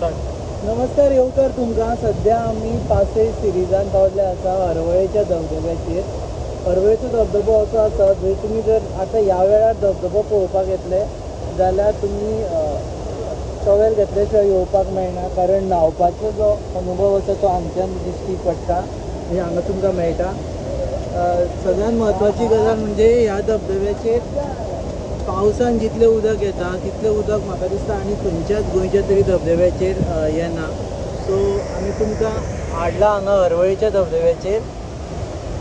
नमस्कार येवकार तुमकां. सध्या आमी पासय सिरिजान पावले आसा हरवळेच्या धबधब्याचेर. हरवळेचो धबधबो असो आसा जंय तुमी जर आतां ह्या वेळार धबधबो पळोवपाक येतले जाल्यार तुमी टॉवेल घेतले शिवाय येवपाक मेळना, कारण न्हांवपाचो जो अनुभव आसा तो हांगच्यान दिश्टी पडटा आनी हांगा तुमकां मेळटा. सगळ्यांत म्हत्वाची गजाल म्हणजे ह्या धबधब्याचेर पावसान जितलें उदक येता तितलें उदक म्हाका दिसता आनी खंयच्याच गोंयच्या तरी धबधब्याचेर येना. सो आमी तुमकां हाडला हांगा हरवळेच्या धबधब्याचेर.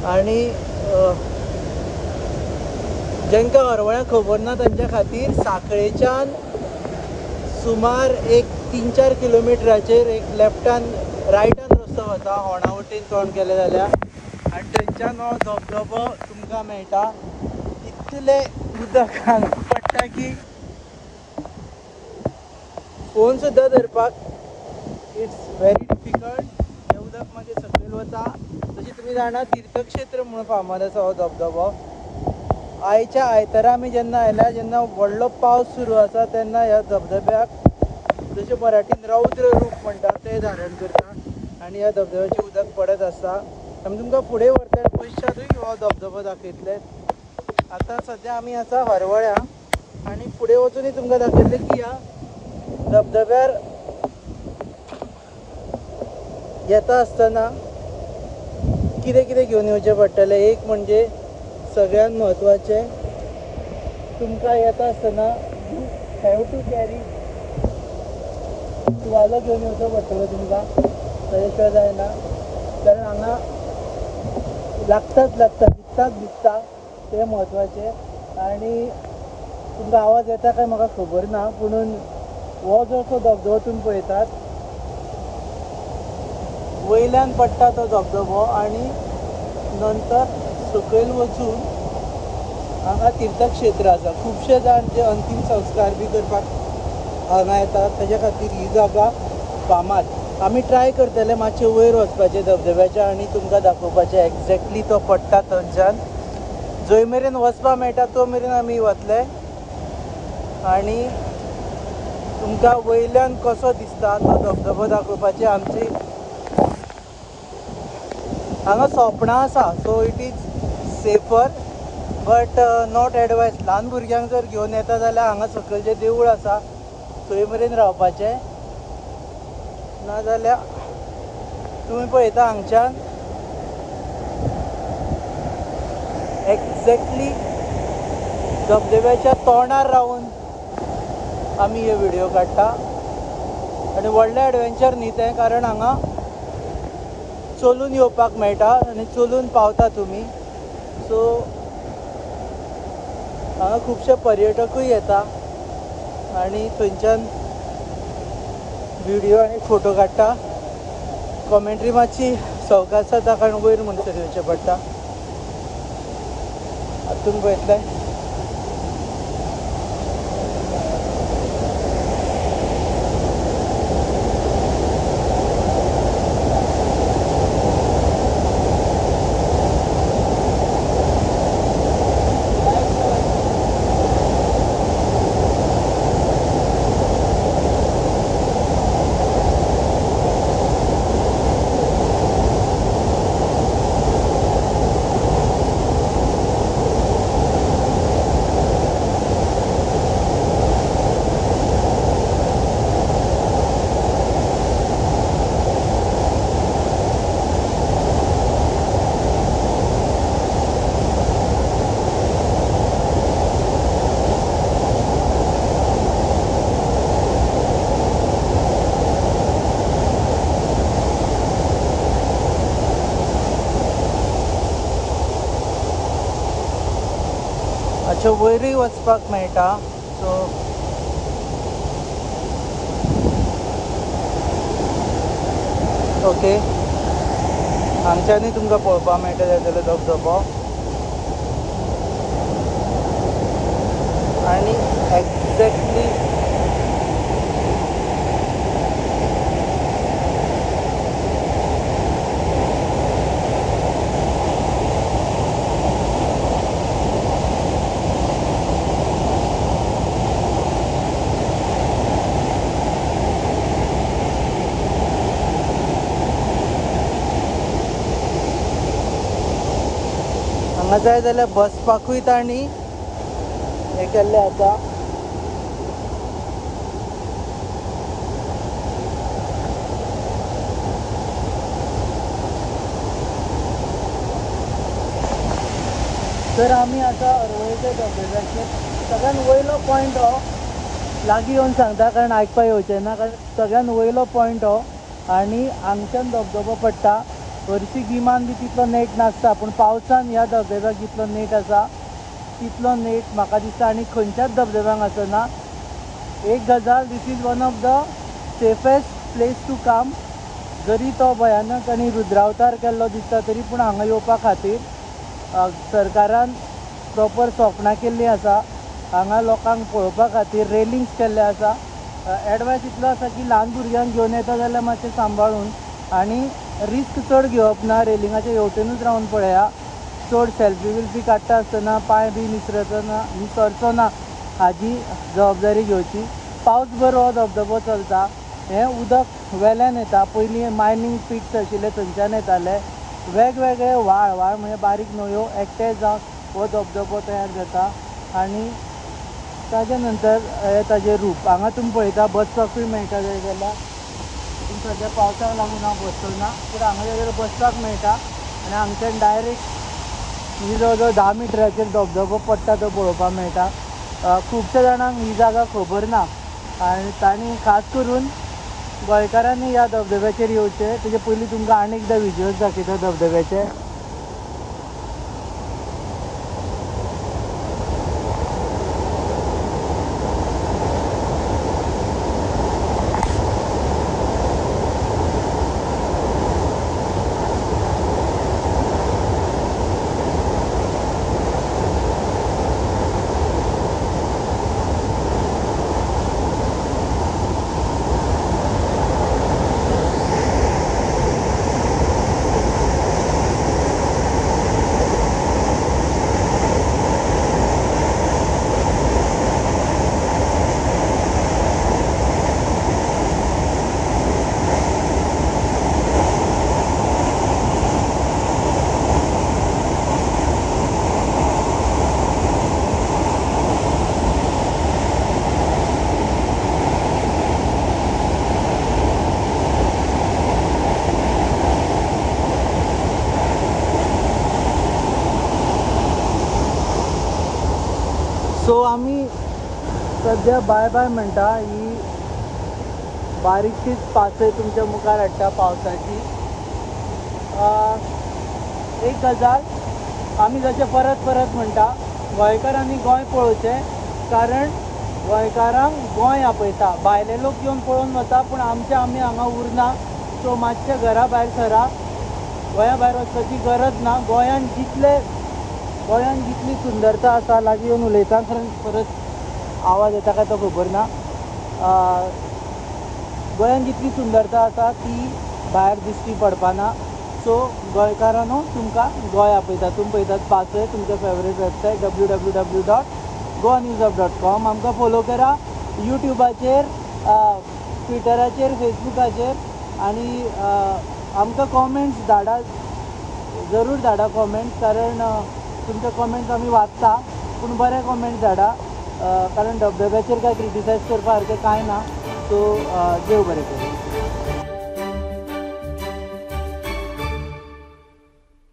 आनी जांकां हरवळ्यां खबर ना तांच्या खातीर सांखळेच्यान सुमार एक 3-4 किलोमिटराचेर एक लेफ्टान रायटान रस्तो वता होणा वटेन तोंड केलें जाल्यार, आनी थंयच्यान हो धबधबो तुमकां मेळटा. इतलें उदक हांगा पडटा की फोन सुद्दां धरपाक इट्स व्हेरी डिफिकल्ट. हें उदक मागीर सकयल वता. तशें तुमी जाणा तीर्थक्षेत्र म्हणून फामाद आसा हो धबधबो. आयच्या आयतारा आमी जेन्ना आयल्या, जेन्ना व्हडलो पावस सुरू आसा तेन्ना ह्या धबधब्याक जशें मराठीन रौद्र रूप म्हणटा तें धारण करता आनी ह्या धबधब्याचें उदक पडत आसता. आमी तुमकां फुडें व्हरतले, पयसच्यानूय हो धबधबो दाखयतले. आतां सद्या आमी आसा हरवळ्या आनी फुडें वचूनय तुमकां दाखयतले की ह्या धबधब्यार येता आसतना कितें कितें घेवन येवचें पडटलें. एक म्हणजे सगळ्यांत म्हत्वाचें, तुमकां येता आसतना यू हॅव टू कॅरी तुवालो घेवन येवचो पडटलो तुमकां, ताजे शिवाय जायना. कारण हांगा लागताच दिसता तें म्हत्वाचें. आनी तुमकां आवाज येता काय म्हाका खबर ना, पुणून हो जो धबधबो तुमी पळयतात वयल्यान पडटा तो धबधबो आनी नंतर सकयल वचून हांगा तीर्थक्षेत्र आसा. खुबशे जाण जे अंतीम संस्कार बी करपाक हांगा येतात ताच्या खातीर ही जागा फामाद. आमी ट्राय करतले मातशे वयर वचपाचे धबधब्याचे आनी तुमकां दाखोवपाचें एक्झॅक्टली तो पडटा थंयच्यान. जंय मेरेन वचपा मेळटा तो मेरेन आमी वतले आनी तुमकां वयल्यान कसो दिसता तो धबधबो दाखोवपाची आमची हांगा सोपणां आसा. So it is safer but not advice. ल्हान भुरग्यांक जर घेवन येता जाल्यार हांगा सकयल जें देवूळ आसा थंय मेरेन रावपाचें, नाजाल्यार तुमी पळयता हांगच्यान एक्झॅक्टली धबधब्याच्या तोंडार रावून आमी हे व्हिडियो काडटा. आनी व्हडलें एडवेंचर न्ही तें, कारण हांगा चलून येवपाक मेळटा आनी चलून पावता तुमी. सो हांगा खुबशे पर्यटकूय येता आनी थंयच्यान व्हिडियो आनी फोटो काडटा. कॉमेंट्री मातशी सवकास जाता कारण वयर म्हणसर येवचें पडटा. हातून पळयतले वयरूय वचपाक मेळटा. सो ओके, हांगच्यानूय तुमकां पळोवपाक मेळटा जाल्यार धबधबो. आनी एक्झॅक्टली हांगा जाय जाल्यार बसपाकूय तांणी हें केल्लें आसा. तर आमी आतां हरवळेच्या धबधब्याचेर सगळ्यान वयलो पॉयंट हो लागीं येवन सांगता कारण आयकपाक येवचें ना, कारण सगळ्यान वयलो पॉयंट हो आनी हांगच्यान धबधबो पडटा. हरशीं गिमान बी तितलो नेट नासता, पूण पावसान ह्या धबधब्याक जितलो नेट आसा तितलो नेट म्हाका दिसता आनी खंयच्याच धबधब्यांक आसना. एक गजाल, this is one of the safest place to come. जरी तो भयानक आनी रुद्रावतार केल्लो दिसता तरी पूण हांगा येवपा खातीर सरकारान प्रॉपर सोंपणां केल्लीं आसा. हांगा लोकांक पळोवपा खातीर रेलिंग्स केल्ले आसा. एडवायस इतलो आसा की ल्हान भुरग्यांक घेवन येता जाल्यार मातशें सांबाळून आनी रिस्क चड घेवप ना. रेलिंगाच्या हेवटेनूच रावन पळया. चड सेल्फी बिल्फी काडटा आसतना पांय बी निसरचो ना हाजी जबाबदारी घेवची. पावस भर हो धबधबो चलता. हें उदक वेल्यान येता. पयलीं मायनींग पिट्स आशिल्ले थंयच्यान येताले. वेगवेगळे व्हाळ म्हणजे बारीक न्हंयो एकठांय जावन हो धबधबो तयार जाता आनी ताजे नंतर हें ताजें रूप. हांगा तुमी पळयता बसपाकूय मेळटा जाय जाल्यार. पूण सद्या पावसाक लागून हांव बसलो ना, पूण हांगा जाल्यार बसपाक मेळटा आनी हांगच्यान डायरेक्ट ही जवळ जवळ 10 मिटराचेर धबधबो पडटा तो पळोवपाक मेळटा. खुबश्या जाणांक ही जागा खबर ना आनी तांणी खास करून गोंयकारांनी ह्या धबधब्याचेर येवचें. तेजे पयलीं तुमकां आनी एकदां विज्युअल्स दाखयता धबधब्याचे. सो आमी सद्या बाय बाय म्हणटा. ही बारीकशीच पासय तुमच्या मुखार हाडटा पावसाची. एक गजाल आमी जशें परत म्हणटा गोंयकारांनी गोंय पळोवचें, कारण गोंयकारांक गोंय आपयता. भायले लोक येवन पळोवन वता पूण आमी हांगा उरना. सो मातशें घरा भायर सरा. गोंया भायर वचपाची गरज ना. गोंयान जितली सुंदरता आसा, लागीं येवन उलयता कारण परत आवाज येता काय तो खबर ना. गोंयान जितली सुंदरता आसा ती भायर दिश्टी पडपाना. सो गोंयकारांनो तुमकां गोंय आपयता. तुमी पळयतात पासय तुमचें फेवरेट वेबसायट www.goaNewsUp.com. आमकां फॉलो करा यूट्यूबाचेर, ट्विटराचेर, फेसबुकाचेर आनी आमकां कॉमेंट्स धाडा. जरूर धाडा कॉमेंट्स, कारण तुमचे कॉमेंट्स आमी वाचता. पूण बरे कॉमेंट्स धाडा, कारण धबधब्याचेर काय क्रिटिसायज करपा सारकें कांय ना. सो देव बरें करूं.